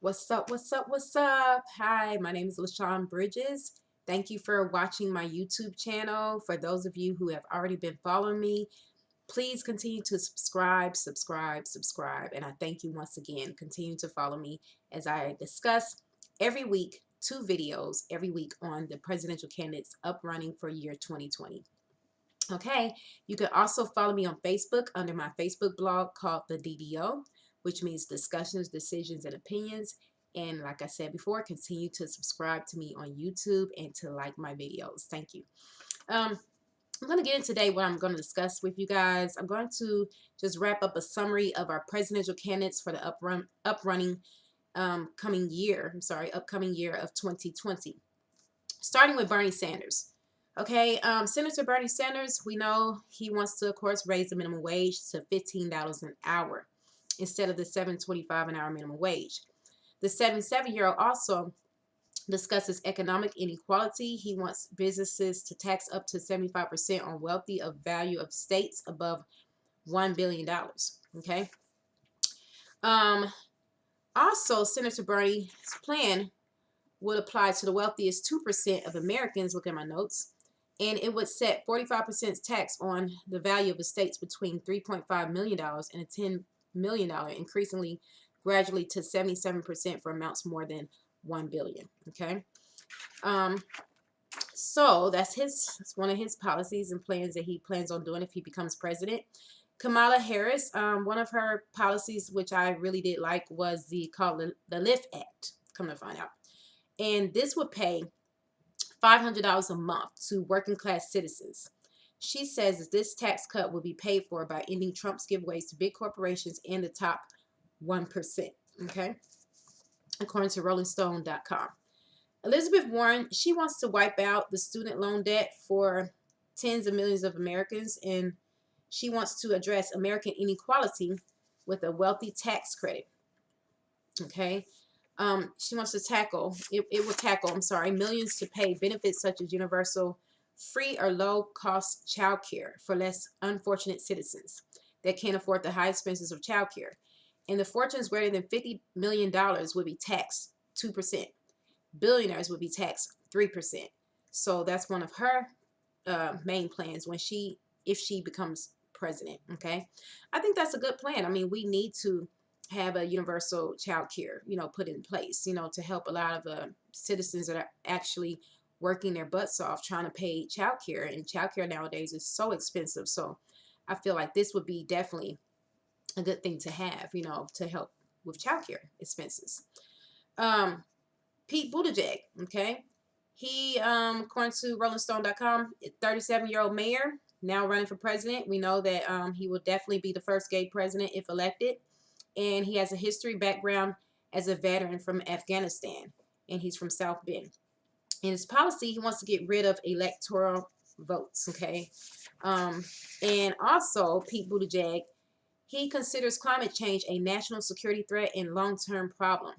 What's up? What's up? What's up? Hi, my name is LaShawn Bridges. Thank you for watching my YouTube channel. For those of you who have already been following me, please continue to subscribe. And I thank you once again. Continue to follow me as I discuss every week 2 videos every week on the presidential candidates up running for year 2020. Okay, you can also follow me on Facebook under my Facebook blog called The DDO, which means Discussions, Decisions, and Opinions. And like I said before, continue to subscribe to me on YouTube and to like my videos. Thank you. I'm going to get into today what I'm going to discuss with you guys. I'm going to just wrap up a summary of our presidential candidates for the upcoming year of 2020. Starting with Bernie Sanders. Okay, Senator Bernie Sanders, we know he wants to, of course, raise the minimum wage to $15 an hour instead of the $7.25 an hour minimum wage. The 77-year-old also discusses economic inequality. He wants businesses to tax up to 75% on wealthy of value of states above $1 billion. Okay. Also, Senator Bernie's plan would apply to the wealthiest 2% of Americans. Look at my notes. And it would set 45% tax on the value of estates between $3.5 million and a $10 million, increasingly gradually to 77% for amounts more than $1 billion. Okay. So that's one of his policies and plans that he plans on doing if he becomes president. Kamala Harris, one of her policies, which I really did like, was called the LIFT Act, come to find out. And this would pay $500 a month to working class citizens. She says that this tax cut will be paid for by ending Trump's giveaways to big corporations and the top 1%. Okay, according to RollingStone.com. Elizabeth Warren, she wants to wipe out the student loan debt for tens of millions of Americans, and she wants to address American inequality with a wealthy tax credit. Okay. She wants to tackle, it will tackle, millions to pay benefits such as universal free or low cost child care for less unfortunate citizens that can't afford the high expenses of child care. And the fortunes greater than $50 million would be taxed 2%. Billionaires would be taxed 3%. So that's one of her main plans if she becomes president. Okay. I think that's a good plan. I mean, we need to have a universal child care, put in place, to help a lot of citizens that are actually working their butts off trying to pay child care. And child care nowadays is so expensive. So I feel like this would be definitely a good thing to have, to help with child care expenses. Pete Buttigieg, okay? He, according to RollingStone.com, 37-year-old mayor, now running for president. We know that he will definitely be the first gay president if elected. And he has a history background as a veteran from Afghanistan, and he's from South Bend. In his policy, he wants to get rid of electoral votes, okay? And also, Pete Buttigieg, he considers climate change a national security threat and long-term problem.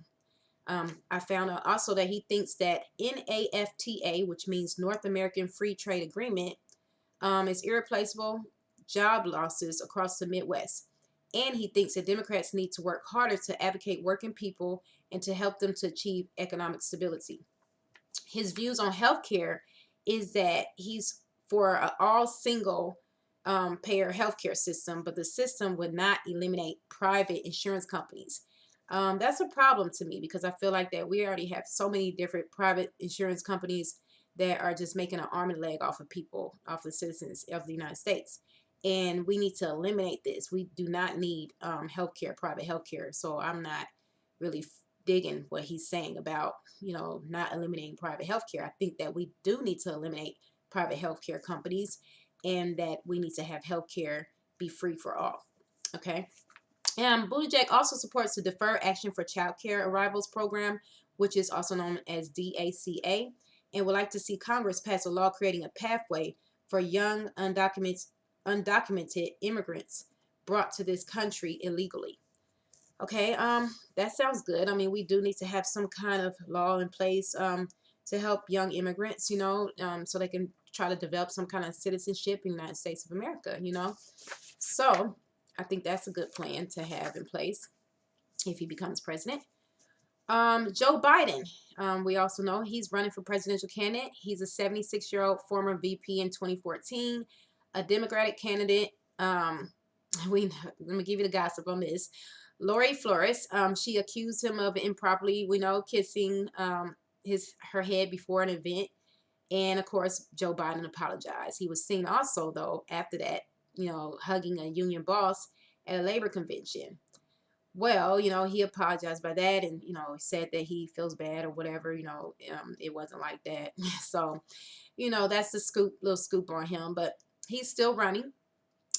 I found out also that he thinks that NAFTA, which means North American Free Trade Agreement, is irreplaceable job losses across the Midwest. And he thinks that Democrats need to work harder to advocate working people and to help them to achieve economic stability. His views on healthcare is that he's for an all single payer healthcare system, but the system would not eliminate private insurance companies. That's a problem to me because I feel like that we already have so many different private insurance companies that are just making an arm and leg off of people, off the citizens of the United States. And we need to eliminate this. We do not need private healthcare. So I'm not really digging what he's saying about, not eliminating private healthcare. I think that we do need to eliminate private healthcare companies and that we need to have healthcare be free for all. Okay. And Buttigieg also supports the Deferred Action for Child Care Arrivals program, which is also known as DACA, and would like to see Congress pass a law creating a pathway for young undocumented immigrants brought to this country illegally. Okay, that sounds good. I mean, we do need to have some kind of law in place to help young immigrants, so they can try to develop some kind of citizenship in the United States of America, So I think that's a good plan to have in place if he becomes president. Joe Biden, we also know he's running for presidential candidate. He's a 76-year-old former VP in 2014, a Democratic candidate. Let me give you the gossip on this. Lori Flores, she accused him of improperly, we know, kissing her head before an event, and of course, Joe Biden apologized. He was seen also, though, after that, hugging a union boss at a labor convention. Well, he apologized by that, and he said that he feels bad or whatever. It wasn't like that. So, that's the little scoop on him. But he's still running,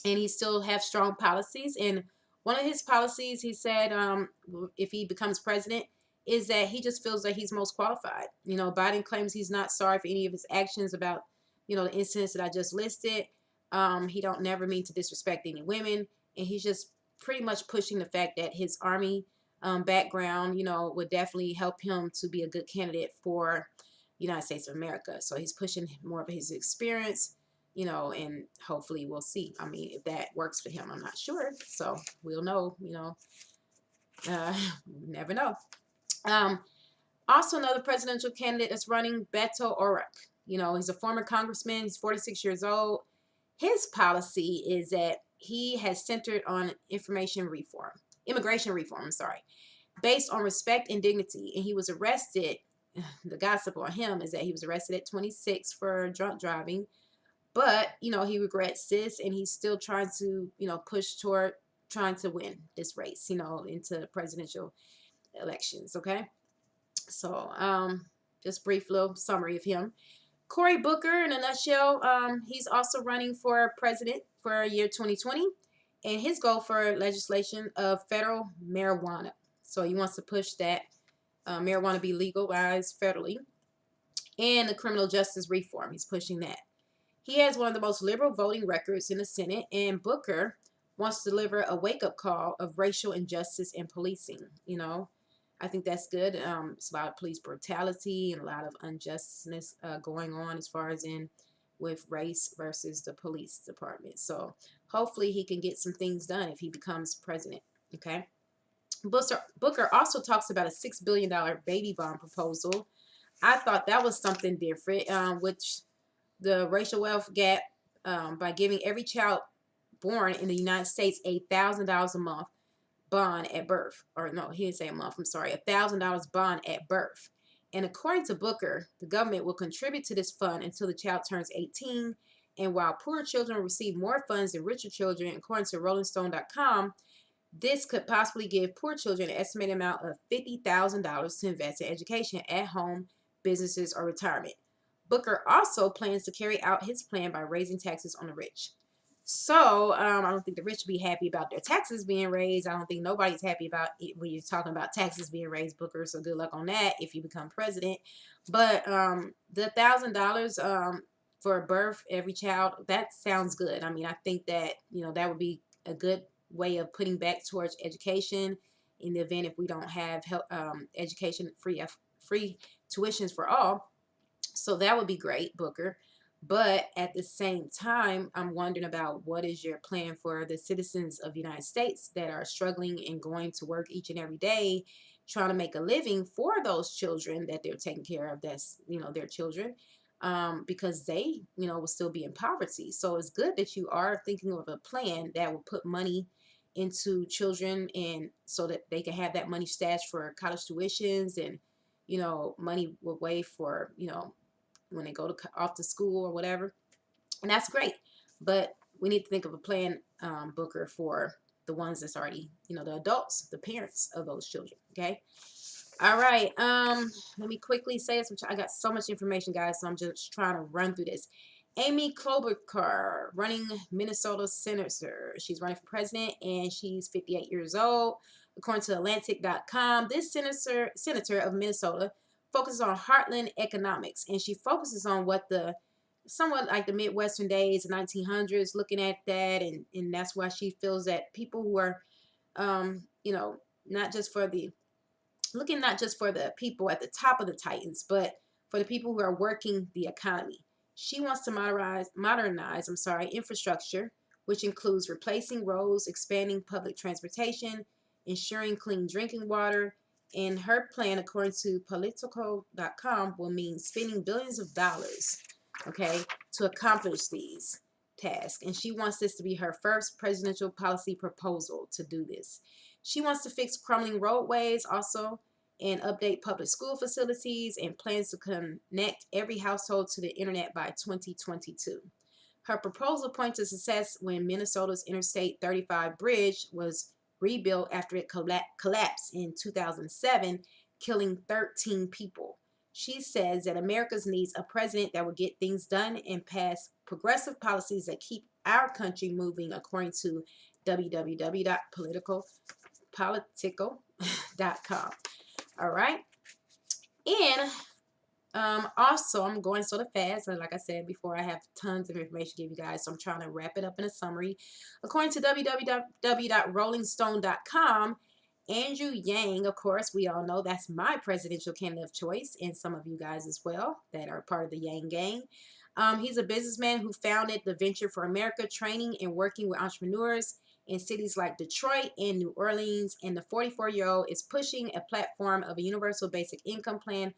and he still have strong policies. And one of his policies, he said, if he becomes president, is that he just feels that he's most qualified. Biden claims he's not sorry for any of his actions about, the incidents that I just listed. He don't never mean to disrespect any women, and he's just pretty much pushing the fact that his army background, would definitely help him to be a good candidate for United States of America. So he's pushing more of his experience, and hopefully we'll see. I mean, if that works for him, I'm not sure. So we'll know, never know. Also another presidential candidate that's running, Beto O'Rourke. He's a former congressman. He's 46 years old. His policy is that he has centered on immigration reform, I'm sorry, based on respect and dignity. And he was arrested. The gossip on him is that he was arrested at 26 for drunk driving. But, he regrets this, and he's still trying to, push toward trying to win this race, into presidential elections, okay? So, just brief little summary of him. Cory Booker, in a nutshell, he's also running for president for year 2020, and his goal for legislation of federal marijuana. So he wants to push that marijuana be legalized federally, and the criminal justice reform. He's pushing that. He has one of the most liberal voting records in the Senate, and Booker wants to deliver a wake-up call of racial injustice and policing. I think that's good. It's a lot of police brutality and a lot of unjustness going on as far as with race versus the police department. So hopefully he can get some things done if he becomes president. Okay. Booker also talks about a $6 billion baby bond proposal. I thought that was something different, which the racial wealth gap, by giving every child born in the United States $1,000 a month bond at birth. Or no, he didn't say a month, I'm sorry, $1,000 bond at birth. And according to Booker, the government will contribute to this fund until the child turns 18. And while poor children receive more funds than richer children, according to RollingStone.com, this could possibly give poor children an estimated amount of $50,000 to invest in education at home, businesses, or retirement. Booker also plans to carry out his plan by raising taxes on the rich. So I don't think the rich will be happy about their taxes being raised. I don't think nobody's happy about it when you're talking about taxes being raised, Booker. So good luck on that if you become president. But the $1,000 for a birth every child, that sounds good. I mean, I think that that would be a good way of putting back towards education in the event if we don't have education free tuitions for all. So that would be great, Booker. But at the same time, I'm wondering about what is your plan for the citizens of the United States that are struggling and going to work each and every day, trying to make a living for those children that they're taking care of, that's, their children, because they, will still be in poverty. So it's good that you are thinking of a plan that will put money into children, and so that they can have that money stashed for college tuitions and, money away for, when they go off to school or whatever. And that's great. But we need to think of a plan, Booker, for the ones that's already, the adults, the parents of those children. Okay. All right. Let me quickly say this. I got so much information, guys, so I'm just trying to run through this. Amy Klobuchar, running Minnesota senator. She's running for president, and she's 58 years old. According to Atlantic.com, this senator of Minnesota focuses on heartland economics, and she focuses on what somewhat like the Midwestern days, the 1900s, looking at that, and that's why she feels that people who are, not just for the people at the top of the Titans, but for the people who are working the economy. She wants to modernize infrastructure, which includes replacing roads, expanding public transportation, ensuring clean drinking water, And her plan, according to Politico.com, will mean spending billions of dollars, okay, to accomplish these tasks. And she wants this to be her first presidential policy proposal to do this. She wants to fix crumbling roadways also and update public school facilities, and plans to connect every household to the internet by 2022. Her proposal points to success when Minnesota's Interstate 35 bridge was rebuilt after it collapsed in 2007, killing 13 people. She says that America needs a president that will get things done and pass progressive policies that keep our country moving, according to www.politico.com. All right. And also, I'm going sort of fast, and like I said before, I have tons of information to give you guys, so I'm trying to wrap it up in a summary. According to www.rollingstone.com, Andrew Yang, of course, we all know that's my presidential candidate of choice, and some of you guys as well that are part of the Yang gang. He's a businessman who founded the Venture for America, training and working with entrepreneurs in cities like Detroit and New Orleans, and the 44-year-old is pushing a platform of a universal basic income plan,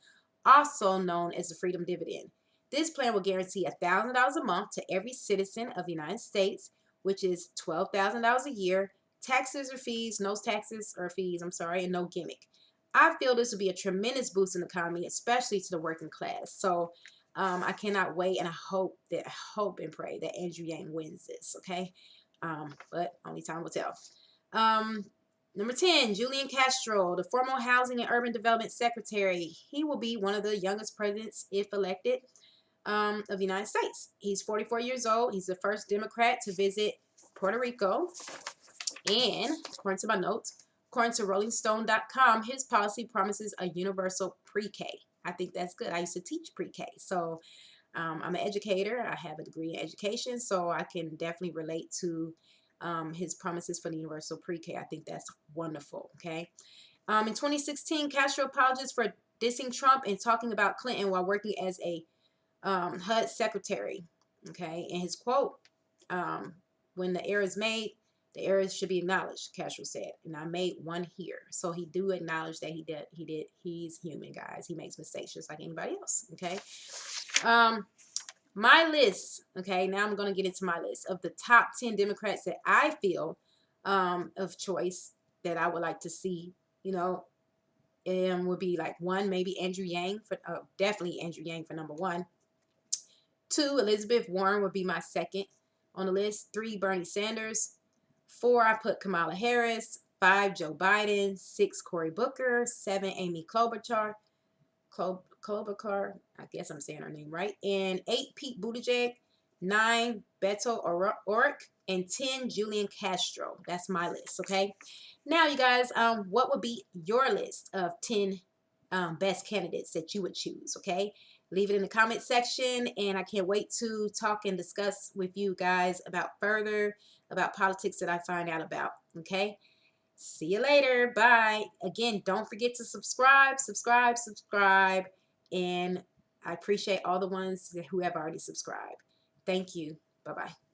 also known as the Freedom Dividend. This plan will guarantee $1,000 a month to every citizen of the United States, which is $12,000 a year, taxes or fees, no taxes or fees, and no gimmick. I feel this would be a tremendous boost in the economy, especially to the working class. So I cannot wait, and I hope and pray that Andrew Yang wins this, okay? But only time will tell. Number 10, Julian Castro, the former Housing and Urban Development Secretary. He will be one of the youngest presidents, if elected, of the United States. He's 44 years old. He's the first Democrat to visit Puerto Rico. And according to my notes, according to RollingStone.com, his policy promises a universal pre-K. I think that's good. I used to teach pre-K. So I'm an educator. I have a degree in education, so I can definitely relate to his promises for the universal pre-K. I think that's wonderful, okay? In 2016, Castro apologized for dissing Trump and talking about Clinton while working as a HUD secretary, okay? And his quote, when the error is made, the errors should be acknowledged, Castro said, and I made one here. So he do acknowledge that he did. He's human, guys. He makes mistakes just like anybody else, okay? My list, okay, now I'm going to get into my list of the top 10 Democrats that I feel of choice that I would like to see, and would be like 1, maybe Andrew Yang, definitely Andrew Yang for number 1. 2, Elizabeth Warren would be my second on the list. 3, Bernie Sanders. 4, I put Kamala Harris. 5, Joe Biden. 6, Cory Booker. 7, Amy Klobuchar. I guess I'm saying her name right. And 8, Pete Buttigieg. 9, Beto O'Rourke. And 10, Julian Castro. That's my list, okay? Now, you guys, what would be your list of 10 best candidates that you would choose, okay? Leave it in the comment section, and I can't wait to talk and discuss with you guys about politics that I find out about, okay? See you later. Bye. Again, don't forget to subscribe. And I appreciate all the ones who have already subscribed. Thank you. Bye-bye.